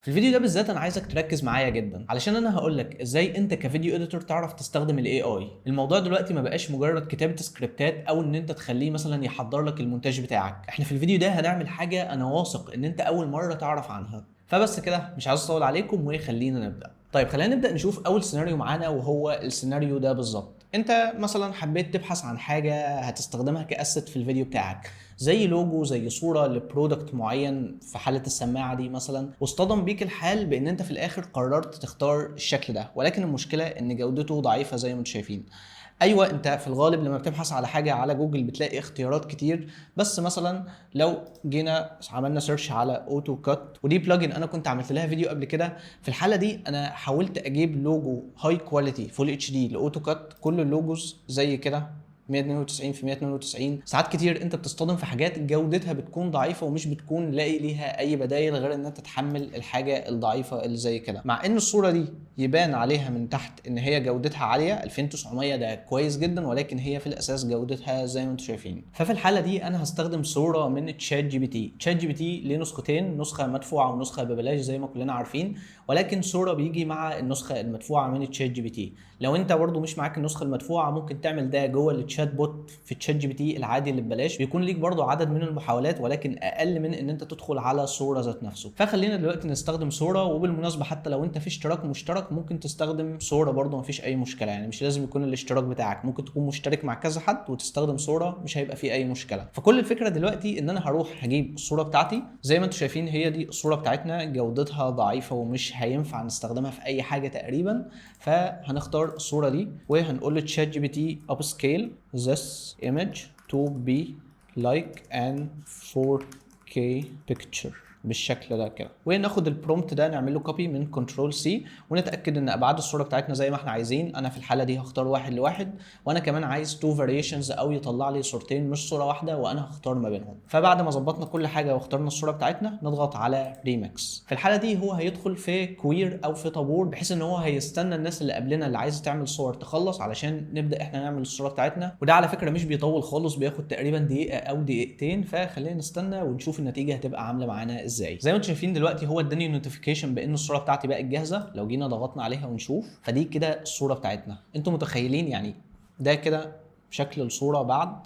في الفيديو ده بالذات انا عايزك تركز معايا جدا علشان انا هقول لك ازاي انت كفيديو اديتور تعرف تستخدم الاي اي. الموضوع دلوقتي ما بقاش مجرد كتابة سكريبتات او ان انت تخليه مثلا يحضر لك المونتاج بتاعك. احنا في الفيديو ده هنعمل حاجة انا واثق ان انت اول مرة تعرف عنها. فبس كده مش عايز اطول عليكم وخلينا نبدأ. طيب خلينا نبدأ نشوف اول سيناريو معانا، وهو السيناريو ده بالظبط. انت مثلا حبيت تبحث عن حاجة هتستخدمها كأسيت في الفيديو بتاعك، زي لوجو، زي صوره لبرودكت معين في حاله السماعه دي مثلا، واصطدم بيك الحال بان انت في الاخر قررت تختار الشكل ده، ولكن المشكله ان جودته ضعيفه زي ما انتم شايفين. ايوه، انت في الغالب لما بتبحث على حاجه على جوجل بتلاقي اختيارات كتير، بس مثلا لو جينا عملنا سيرش على اوتو كات، ودي بلجن انا كنت عملت لها فيديو قبل كده. في الحاله دي انا حاولت اجيب لوجو هاي كواليتي فول اتش دي لاوتو كات، كل اللوجوز زي كده 192 في 192. ساعات كتير انت بتصطدم في حاجات جودتها بتكون ضعيفه ومش بتكون لاقي ليها اي بدايل غير ان انت تحمل الحاجه الضعيفه اللي زي كده، مع ان الصوره دي يبان عليها من تحت ان هي جودتها عاليه 2900، ده كويس جدا، ولكن هي في الاساس جودتها زي ما انتم شايفين. ففي الحاله دي انا هستخدم صوره من تشات جي بي تي. تشات جي بي تي ليه نسختين، نسخه مدفوعه ونسخه ببلاش زي ما كلنا عارفين، ولكن صوره بيجي مع النسخه المدفوعه من تشات جي بي تي. لو انت برضو مش معاك النسخه المدفوعه ممكن تعمل ده جوه التشات بوت في تشات جي بي تي العادي اللي ببلاش، بيكون ليك برضو عدد من المحاولات ولكن اقل من ان انت تدخل على صوره ذات نفسه. فخلينا دلوقتي نستخدم صوره، وبالمناسبه حتى لو انت في اشتراك مشترك ممكن تستخدم صوره برضو، مفيش اي مشكله، يعني مش لازم يكون الاشتراك بتاعك، ممكن تكون مشترك مع كذا حد وتستخدم صوره، مش هيبقى فيه اي مشكله. فكل الفكره دلوقتي ان انا هروح هجيب الصوره بتاعتي زي ما انتم شايفين، هي دي الصوره بتاعتنا، جودتها ضعيفه ومش هينفع نستخدمها في اي حاجه تقريبا. فهنختار الصوره دي وهنقول لتشات جي بي تي upscale this image to be like an 4K picture بالشكل ده كده، وناخد البرومبت ده نعمل له كوبي من كنترول سي، ونتاكد ان ابعاد الصوره بتاعتنا زي ما احنا عايزين. انا في الحاله دي هختار 1 لواحد، وانا كمان عايز 2 فاريشنز او يطلع لي صورتين مش صوره واحده، وانا هختار ما بينهم. فبعد ما ظبطنا كل حاجه واخترنا الصوره بتاعتنا نضغط على ريمكس. في الحاله دي هو هيدخل في كوير او في طابور، بحيث ان هو هيستنى الناس اللي قبلنا اللي عايزه تعمل صور تخلص علشان نبدا احنا نعمل الصوره بتاعتنا. وده على فكره مش بيطول خالص، بياخد تقريبا دقيقه او دقيقتين، فخلينا نستنى ونشوف النتيجه هتبقى عامله معانا ازاي. زي ما انتم شايفين دلوقتي هو اداني نوتيفيكيشن بان الصوره بتاعتي بقت جاهزه. لو جينا ضغطنا عليها ونشوف، فدي كده الصوره بتاعتنا. انتم متخيلين يعني ده كده شكل الصوره بعد،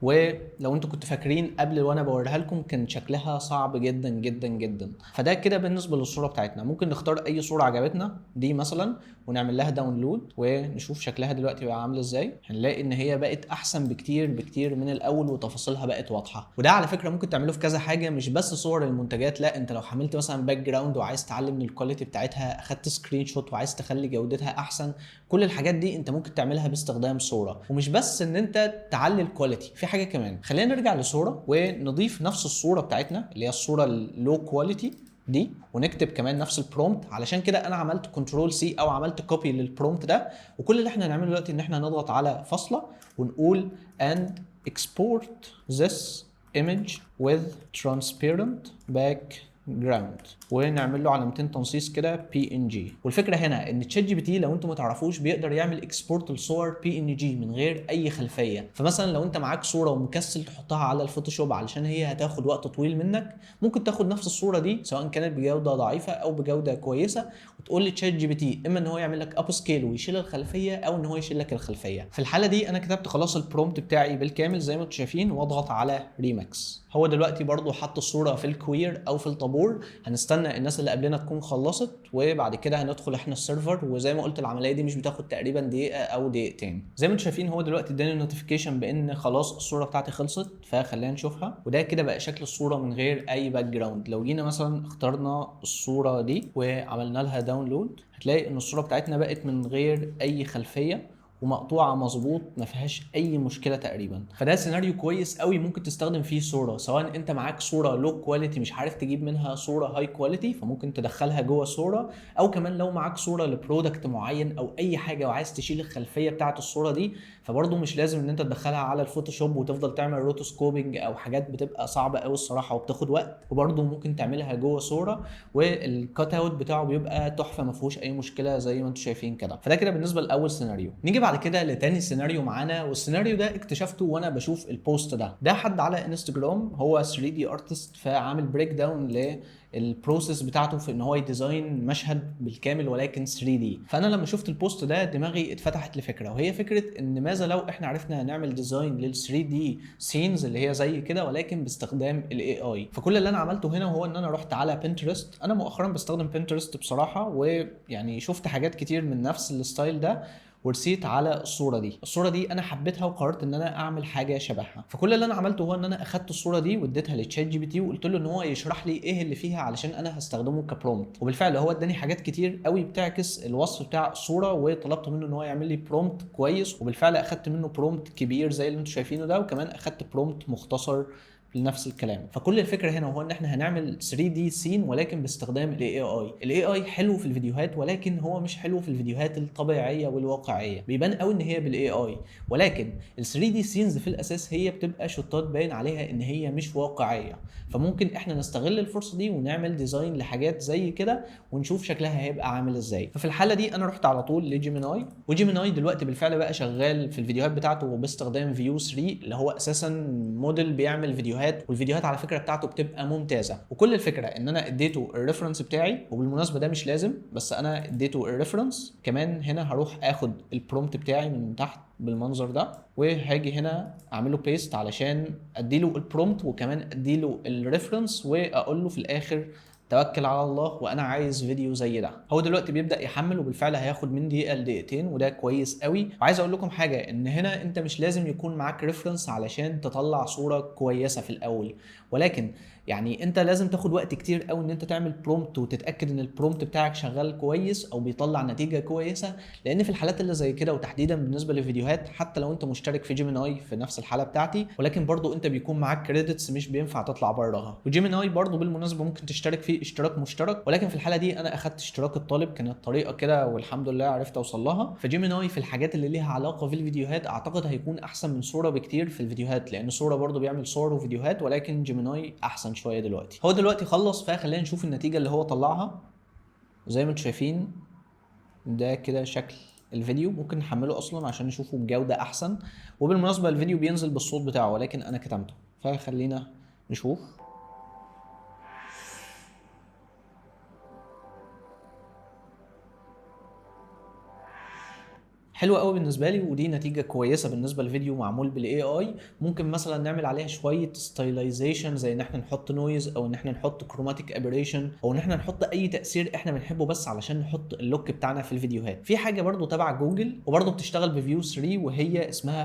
ولو انتوا كنتوا فاكرين قبل وانا بوريها لكم كان شكلها صعب جدا جدا جدا. فده كده بالنسبه للصوره بتاعتنا. ممكن نختار اي صوره عجبتنا دي مثلا ونعمل لها داونلود ونشوف شكلها دلوقتي بقى عامل ازاي. هنلاقي ان هي بقت احسن بكتير بكتير من الاول، وتفاصيلها بقت واضحه. وده على فكره ممكن تعمله في كذا حاجه، مش بس صور المنتجات، لا، انت لو حملت مثلا باك جراوند وعايز تعلم من الكواليتي بتاعتها، اخدت سكرين شوت وعايز تخلي جودتها احسن، كل الحاجات دي انت ممكن تعملها باستخدام صوره. ومش بس ان انت تعلي الكواليتي، في حاجه كمان. خلينا نرجع لصوره ونضيف نفس الصوره بتاعتنا اللي هي الصوره اللو كواليتي دي، ونكتب كمان نفس البرومبت. علشان كده انا عملت كنترول سي او عملت كوبي للبرومبت ده. وكل اللي احنا هنعمله دلوقتي ان احنا نضغط على فاصله ونقول and export this image with transparent background، ونعمل له علامتين تنصيص كده بي ان جي. والفكره هنا ان تشات جي بي تي لو انتم ما تعرفوش بيقدر يعمل اكسبورت لصور بي ان جي من غير اي خلفيه. فمثلا لو انت معاك صوره ومكسل تحطها على الفوتوشوب علشان هي هتاخد وقت طويل منك، ممكن تاخد نفس الصوره دي سواء كانت بجوده ضعيفه او بجوده كويسه، وتقول لتشات جي بي تي اما ان هو يعمل لك اب سكيل ويشيل الخلفيه، او ان هو يشيل لك الخلفيه. في الحاله دي انا كتبت خلاص البرومبت بتاعي بالكامل زي ما انتم شايفين، واضغط على ريماكس. هو دلوقتي برضو حط الصوره في الكوير او في الطابور. هنستنى الناس اللي قبلنا تكون خلصت، وبعد كده هندخل احنا السيرفر. وزي ما قلت العمليه دي مش بتاخد تقريبا دقيقه او دقيقتين. زي ما انتم شايفين هو دلوقتي اداني نوتيفيكيشن بان خلاص الصوره بتاعتي خلصت، فخلينا نشوفها. وده كده بقى شكل الصوره من غير اي باك جراوند. لو جينا مثلا اخترنا الصوره دي وعملنا لها داونلود، هتلاقي ان الصوره بتاعتنا بقت من غير اي خلفيه ومقطوعه مظبوط، ما فيهاش اي مشكله تقريبا. فده سيناريو كويس قوي ممكن تستخدم فيه صوره، سواء انت معاك صوره لو كواليتي مش عارف تجيب منها صوره هاي كواليتي، فممكن تدخلها جوه صوره، او كمان لو معاك صوره لبرودكت معين او اي حاجه وعايز تشيل الخلفيه بتاعه الصوره دي، فبرضه مش لازم ان انت تدخلها على الفوتوشوب وتفضل تعمل روتوسكوبنج او حاجات بتبقى صعبه قوي الصراحه وبتاخد وقت. وبرضه ممكن تعملها جوه صوره، والكات اوت بتاعه بيبقى تحفه ما فيهوش اي مشكله زي ما انتم شايفين كده. فده كده بالنسبه لاول سيناريو. نيجي بعد كده لتاني سيناريو معانا، والسيناريو ده اكتشفته وانا بشوف البوست ده حد على انستجرام هو 3 دي ارتست، فعامل بريك داون للبروسيس بتاعته في ان هو يديزاين مشهد بالكامل ولكن 3 دي. فانا لما شفت البوست ده دماغي اتفتحت لفكره، وهي فكره ان ماذا لو احنا عرفنا نعمل ديزاين لل 3 دي سينز اللي هي زي كده ولكن باستخدام الاي اي. فكل اللي انا عملته هنا هو ان انا رحت على بنترست. انا مؤخرا بستخدم بنترست بصراحه، ويعني شفت حاجات كتير من نفس الستايل ده ورسيت على الصوره دي انا حبيتها وقررت ان انا اعمل حاجه شبهها. فكل اللي انا عملته هو ان انا اخدت الصوره دي واديتها لتشات جي بي تي وقلت له ان هو يشرح لي ايه اللي فيها علشان انا هستخدمه كبرومبت، وبالفعل هو اداني حاجات كتير قوي بتعكس الوصف بتاع الصوره، وطلبت منه ان هو يعمل لي برومبت كويس، وبالفعل اخدت منه برومبت كبير زي اللي انتم شايفينه ده، وكمان اخدت برومبت مختصر لنفس الكلام. فكل الفكره هنا هو ان احنا هنعمل 3 دي سين ولكن باستخدام الاي اي حلو في الفيديوهات، ولكن هو مش حلو في الفيديوهات الطبيعيه والواقعيه. بيبان قوي ان هي بالاي اي، ولكن ال 3 دي سينز في الاساس هي بتبقى شوتات باين عليها ان هي مش واقعيه. فممكن احنا نستغل الفرصه دي ونعمل ديزاين لحاجات زي كده ونشوف شكلها هيبقى عامل ازاي. ففي الحاله دي انا رحت على طول لجيميناي، وجيميناي دلوقتي بالفعل بقى شغال في الفيديوهات بتاعته باستخدام فيو 3 اللي هو اساسا موديل بيعمل فيديوهات، والفيديوهات على فكره بتاعته بتبقى ممتازه. وكل الفكره ان انا اديته الريفرنس بتاعي، وبالمناسبه ده مش لازم بس انا اديته الريفرنس. كمان هنا هروح اخد البرومبت بتاعي من تحت بالمنظر ده، وهاجي هنا اعمل له بيست علشان اديله البرومبت وكمان اديله الريفرنس، واقول له في الاخر توكل على الله وانا عايز فيديو زي ده. هو دلوقتي بيبدا يحمل وبالفعل هياخد من دقيقه لدقيقتين، وده كويس قوي. وعايز اقول لكم حاجه، ان هنا انت مش لازم يكون معاك ريفرنس علشان تطلع صوره كويسه في الاول، ولكن يعني انت لازم تاخد وقت كتير قوي ان انت تعمل برومبت وتتاكد ان البرومبت بتاعك شغال كويس او بيطلع نتيجه كويسه. لان في الحالات اللي زي كده، وتحديدا بالنسبه للفيديوهات، حتى لو انت مشترك في جيميناي في نفس الحاله بتاعتي، ولكن برضو انت بيكون معاك كريدتس مش بينفع تطلع براها. وجيميناي برضو بالمناسبه ممكن تشترك فيه اشتراك مشترك، ولكن في الحاله دي انا اخدت اشتراك الطالب، كانت طريقه كده والحمد لله عرفت اوصل لها. فجيميناي في الحاجات اللي ليها علاقه في الفيديوهات اعتقد هيكون احسن من صوره بكتير في الفيديوهات، لان صوره برضو بيعمل صور وفيديوهات، ولكن جيميناي احسن شويه دلوقتي. هو دلوقتي خلص، فخلينا نشوف النتيجه اللي هو طلعها. زي ما انتم شايفين ده كده شكل الفيديو. ممكن نحمله اصلا عشان نشوفه بجوده احسن، وبالمناسبه الفيديو بينزل بالصوت بتاعه ولكن انا كتمته، فخلينا نشوف. حلوه قوي بالنسبه لي، ودي نتيجه كويسه بالنسبه للفيديو معمول بالاي اي. ممكن مثلا نعمل عليها شويه ستايلايزيشن، زي ان احنا نحط نويز، او ان احنا نحط كروماتيك ابريشن، او ان احنا نحط اي تاثير احنا بنحبه بس علشان نحط اللوك بتاعنا في الفيديوهات. في حاجه برضو تبع جوجل وبرضو بتشتغل بفيو 3 وهي اسمها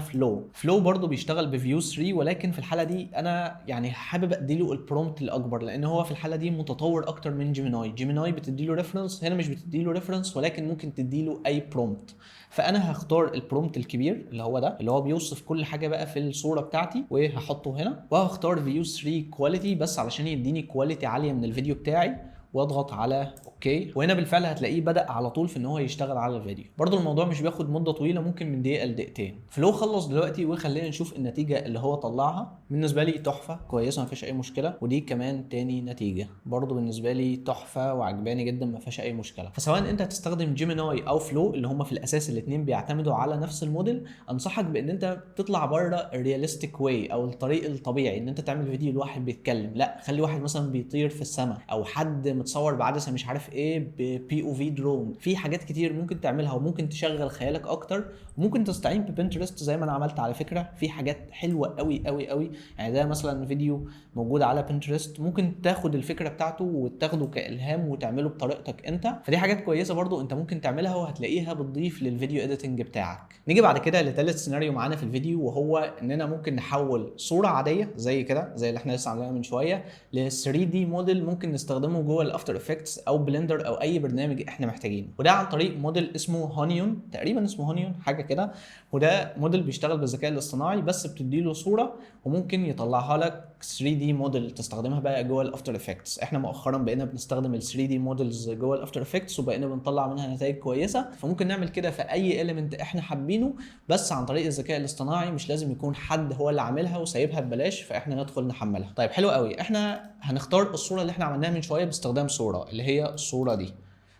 فلو برضو بيشتغل بفيو 3، ولكن في الحاله دي انا يعني حابب اديله البرومبت الاكبر، لان هو في الحاله دي متطور اكتر من جيميناي بتديله ريفرنس، هنا مش بتديله ريفرنس ولكن ممكن تديله اي برومبت. فانا هختار البرومبت الكبير اللي هو ده، اللي هو بيوصف كل حاجه بقى في الصوره بتاعتي، وهحطه هنا. وهختار فيو 3 كواليتي بس علشان يديني كواليتي عاليه من الفيديو بتاعي، واضغط على اوكي. وهنا بالفعل هتلاقيه بدا على طول في ان هو يشتغل على الفيديو. برضو الموضوع مش بياخد مده طويله، ممكن من دقيقه لدقيقتين. فلو خلص دلوقتي، وخلينا نشوف النتيجه اللي هو طلعها. بالنسبه لي تحفه كويسه ما فيش اي مشكله، ودي كمان تاني نتيجه برضو بالنسبه لي تحفه وعجباني جدا ما فيهاش اي مشكله. فسواء انت هتستخدم جيميناي او فلو اللي هم في الاساس الاثنين بيعتمدوا على نفس الموديل، انصحك بان انت تطلع بره الرياليستيك واي او الطريق الطبيعي، ان انت تعمل فيديو لواحد بيتكلم. لا، خلي واحد مثلا بيطير في السماء، او حد متصور بعدسه مش عارف ايه بي او في درون. في حاجات كتير ممكن تعملها، وممكن تشغل خيالك اكتر، وممكن تستعين ببنترست زي ما انا عملت على فكره. في حاجات حلوه قوي قوي قوي، يعني ده مثلا فيديو موجود على بنترست، ممكن تاخد الفكره بتاعته وتاخده كالهام وتعمله بطريقتك انت. فدي حاجات كويسه برضو انت ممكن تعملها، وهتلاقيها بتضيف للفيديو اديتنج بتاعك. نيجي بعد كده لثالث سيناريو معانا في الفيديو، وهو اننا ممكن نحول صوره عاديه زي كده، زي اللي احنا لسه عاملينها من شويه، ل 3 دي موديل ممكن نستخدمه جوه الافتر افكتس او بلندر او اي برنامج احنا محتاجينه. وده عن طريق موديل اسمه هونيون، تقريبا اسمه هونيون حاجه كده. وده موديل بيشتغل بالذكاء الاصطناعي، بس بتديله صوره وممكن يطلعها لك 3 دي موديل تستخدمها بقى جوه الافتر افكتس. احنا مؤخرا بقينا بنستخدم ال 3 دي موديلز جوه الافتر افكتس، وبقينا بنطلع منها نتائج كويسه. فممكن نعمل كده في اي اليمنت احنا حابينه، بس عن طريق الذكاء الاصطناعي، مش لازم يكون حد هو اللي عاملها وسايبها ببلاش فاحنا ندخل نحملها. طيب حلو قوي. احنا هنختار الصوره اللي احنا عملناها من شويه باستخدام صوره اللي هي الصوره دي.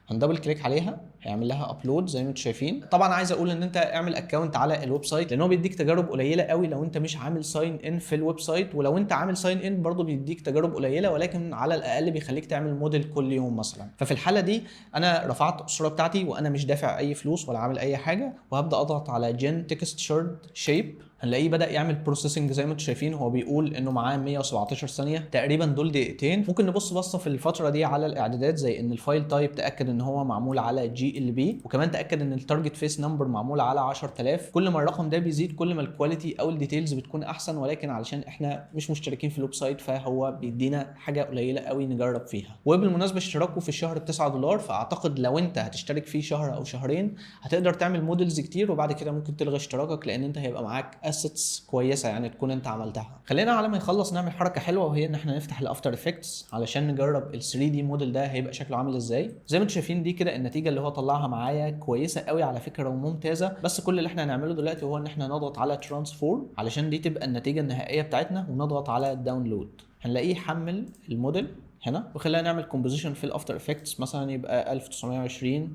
هندبل كليك عليها هيعمل لها ابلود زي ما انتم شايفين. طبعا عايز اقول ان انت اعمل اكونت على الويب سايت، لان هو بيديك تجارب قليله قوي لو انت مش عامل ساين ان في الويب سايت، ولو انت عامل ساين ان برضه بيديك تجارب قليله، ولكن على الاقل بيخليك تعمل موديل كل يوم مثلا. ففي الحاله دي انا رفعت الصوره بتاعتي وانا مش دافع اي فلوس ولا عامل اي حاجه، وهبدا اضغط على جين تكست شارد شيب. هنلاقيه بدا يعمل بروسيسنج زي ما انتم شايفين، هو بيقول انه معاه 117 ثانيه تقريبا، دول دقيقتين. ممكن نبص بصه في الفتره دي على الاعدادات، زي ان الفايل تايب تاكد ان هو معمول على جي ال بي، وكمان تاكد ان التارجت فيس نمبر معمول على 10000. كل ما الرقم ده بيزيد كل ما الكواليتي او الديتيلز بتكون احسن، ولكن علشان احنا مش مشتركين في الويب سايت فهو بيدينا حاجه قليله قوي نجرب فيها. وبالمناسبه اشتراكه في الشهر ب $9، فاعتقد لو انت هتشترك فيه شهر او شهرين هتقدر تعمل موديلز كتير، وبعد كده ممكن تلغي اشتراكك، لان انت هيبقى معاك اسيتس كويسه يعني تكون انت عملتها. خلينا على ما يخلص نعمل حركه حلوه، وهي ان احنا نفتح الافتر افكتس علشان نجرب ال 3 دي موديل ده هيبقى شكله عامل ازاي. زي ما انتم شايفين دي كده النتيجه اللي هو طلعها معايا، كويسه قوي على فكره وممتازه. بس كل اللي احنا هنعمله دلوقتي هو ان احنا نضغط على ترانسفورم علشان دي تبقى النتيجه النهائيه بتاعتنا، ونضغط على داونلود. هنلاقيه حمل الموديل هنا، وخلينا نعمل كومبوزيشن في الافتر افكتس مثلا يبقى 1920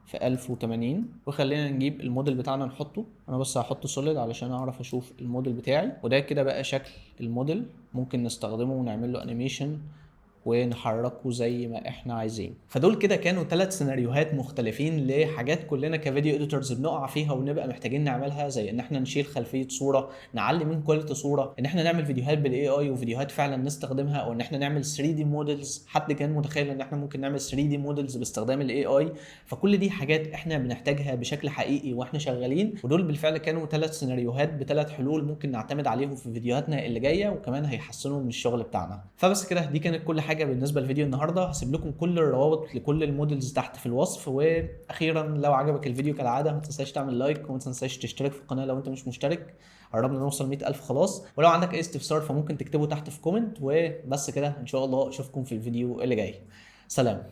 في 1080، وخلينا نجيب الموديل بتاعنا نحطه. انا بس هحط سوليد علشان اعرف اشوف الموديل بتاعي، وده كده بقى شكل الموديل. ممكن نستخدمه ونعمل له انيميشن ونحركه زي ما احنا عايزين. فدول كده كانوا 3 سيناريوهات مختلفين لحاجات كلنا كفيديو اديتورز بنقع فيها وبنبقى محتاجين نعملها، زي ان احنا نشيل خلفيه صوره، نعلي من كواليتي صوره، ان احنا نعمل فيديوهات بالاي اي وفيديوهات فعلا نستخدمها، او ان احنا نعمل 3 دي موديلز. حد كان متخيل ان احنا ممكن نعمل 3 دي موديلز باستخدام الاي اي؟ فكل دي حاجات احنا بنحتاجها بشكل حقيقي واحنا شغالين، ودول بالفعل كانوا 3 سيناريوهات ب3 حلول ممكن نعتمد عليهم في فيديوهاتنا اللي جايه، وكمان هيحسنوا من الشغل بتاعنا. فبس كده دي كانت كل حاجه بالنسبه لفيديو النهارده. هسيب لكم كل الروابط لكل المودلز تحت في الوصف. واخيرا لو عجبك الفيديو كالعاده ما تنساش تعمل لايك، وما تنساش تشترك في القناه لو انت مش مشترك. قربنا نوصل 100000 خلاص. ولو عندك اي استفسار فممكن تكتبه تحت في كومنت. وبس كده ان شاء الله اشوفكم في الفيديو اللي جاي. سلام.